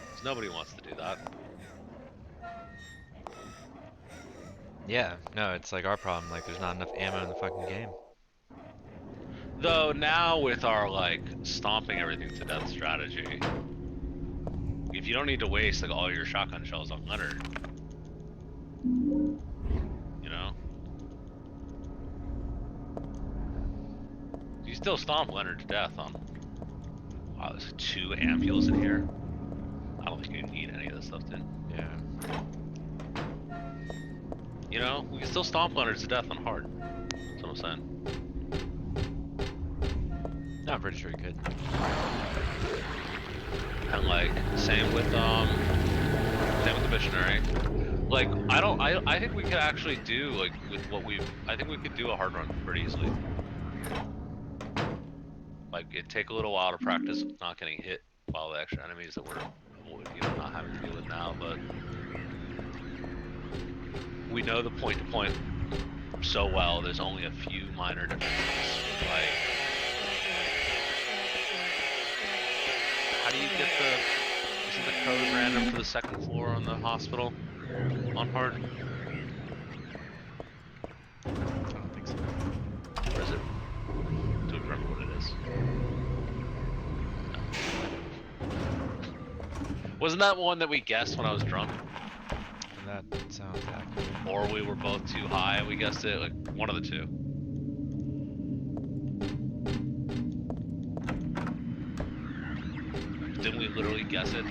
'Cause nobody wants to do that. Yeah, no, it's like our problem. Like, there's not enough ammo in the fucking game. Though now with our like stomping everything to death strategy, if you don't need to waste like all your shotgun shells on Leonard, you know, you still stomp Leonard to death on. Wow, there's 2 ampules in here. I don't think you need any of this stuff, dude. Yeah. You know, we can still stomp Leonard to death on hard. That's what I'm saying. No, I'm pretty sure you could. And like, same with the missionary. Like, I think we could actually do, like, with what I think we could do a hard run pretty easily. Like, it'd take a little while to practice not getting hit by all the extra enemies that we're, you know, not having to deal with now, but we know the point-to-point so well, there's only a few minor differences. Like, how do you get isn't the code random for the 2nd floor on the hospital on hard? I don't think so. Or is it? Do we remember what it is? Wasn't that one that we guessed when I was drunk? That sounds accurate. Or we were both too high and we guessed it? Like, one of the two. Didn't we literally guess it?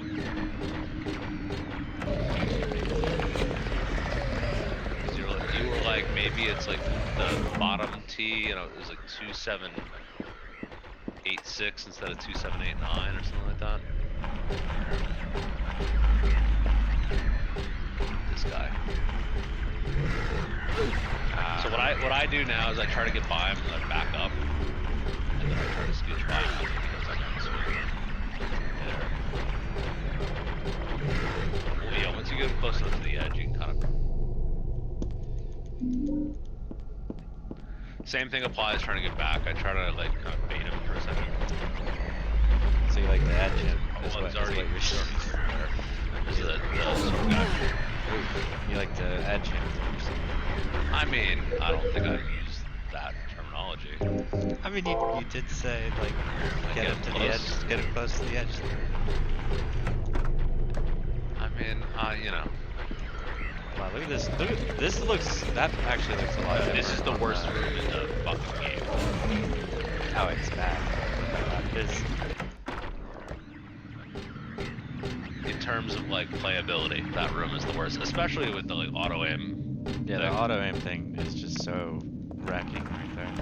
You were like, maybe it's like the bottom T, you know, it was like 2786 instead of 2789 or something like that. This guy. So what I do now is I try to get by him and then back up, and then I try to scooch by him because I can swing. Well, yeah, once you get close enough to the edge, you can kind of. Same thing applies trying to get back. I try to like kind of bait him for a second. So you like the edge him? Well, What he's already you're there. This is the sort of guy. You like the edge him? I mean, I don't think I'd use that terminology. I mean, you did say like get him to the close. edge, get him close to the edge. I mean, you know. Wow, look at this. That actually looks a lot better. This is the on worst room in the fucking game. Oh, it's bad. In terms of like playability, that room is the worst, especially with the like auto aim. Yeah, the thing. auto aim thing is just so wrecking right there.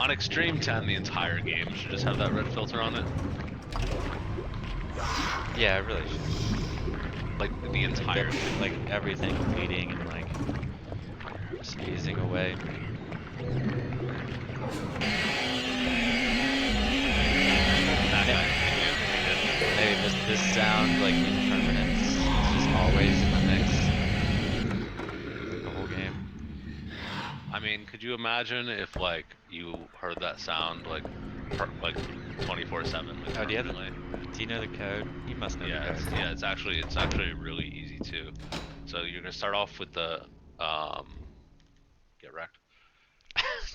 On Extreme 10, the entire game should just have that red filter on it. Yeah, it really should. Like the entire game. Like everything bleeding and like sneezing away. That guy. Maybe this sound like impermanence is just always in the mix. The whole game. I mean, could you imagine if like you heard that sound like 24/7? Like, Oh, do you know the code? You must know yeah, the code. it's actually really easy too. So you're gonna start off with the get wrecked.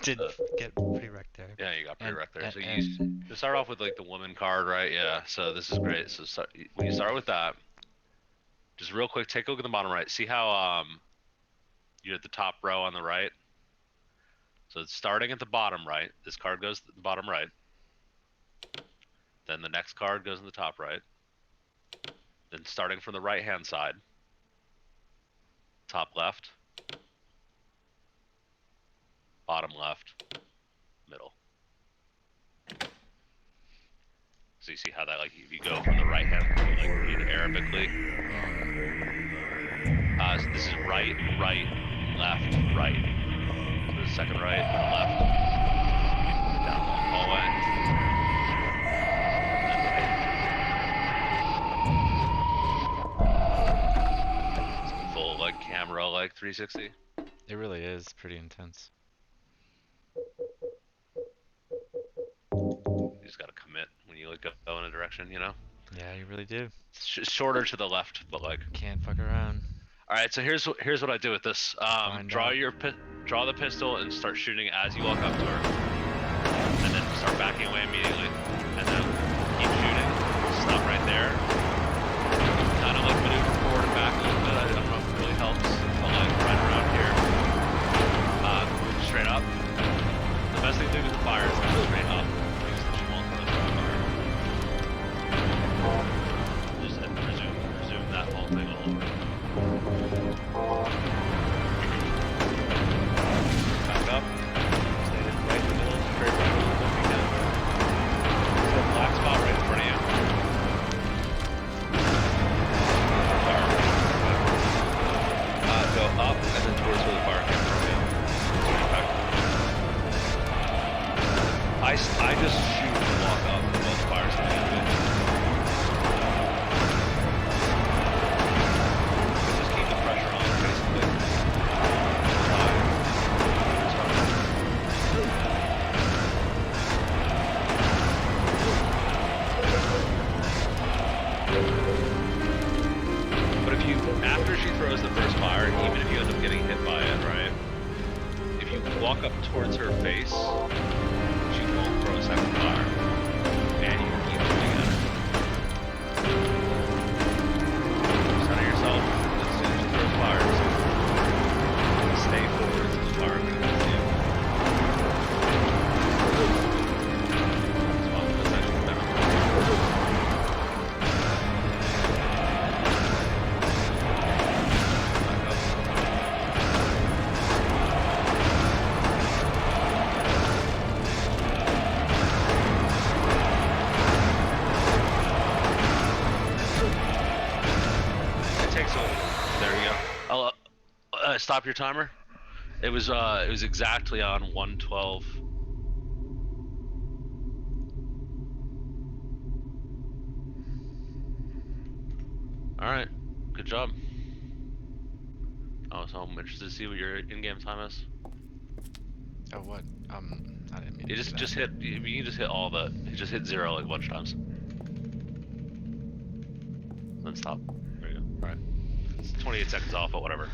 Did get pretty wrecked there. Yeah, you got pretty wrecked there. So and- you start off with like the woman card, right? Yeah. So this is great. So when you start with that, just real quick, take a look at the bottom right. See how you're at the top row on the right. So it's starting at the bottom right. This card goes to the bottom right. Then the next card goes in the top right. Then starting from the right hand side, top left, bottom left, middle. So you see how that, like, if you go from the right hand, like read Arabically. So this is right, right, left, right. So the second right, left, down the hallway. Full like camera like 360. It really is pretty intense. You just gotta commit when you like go in a direction, you know. Yeah, you really do. Shorter to the left, but like. Can't fuck around. All right, so here's what I do with this. Draw the pistol and start shooting as you walk up to her, and then start backing away immediately, and then after she throws the first fire, even if you end up getting hit by it, right? If you walk up towards her face, she won't throw a second fire. And you can keep shooting at her. Center yourself as soon as she throws fires. Stay forward as the fire begins to you. That's fine. That's actually better. There you go. I'll stop your timer. It was exactly on 112. All right, good job. Oh, so I'm interested to see what your in-game time is. Oh, what? I didn't mean You to do just that. hit. You can just hit all the. You just hit 0 like a bunch of times. Then stop. There you go. All right. It's 28 seconds off, but whatever.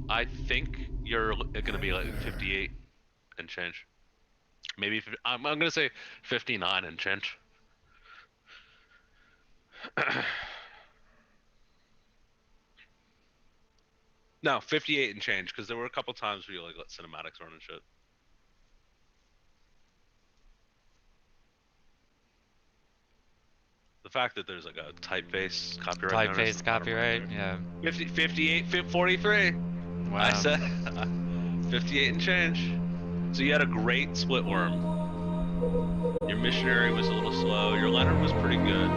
I think you're gonna be like 58 and change. Maybe I'm gonna say 59 and change. No, 58 and change, because there were a couple times where you like let cinematics run and shit. The fact that there's like a typeface copyright notice. Typeface copyright, yeah. 58, 43. Wow. I said 58 and change. So you had a great split worm. Your missionary was a little slow. Your Leonard was pretty good.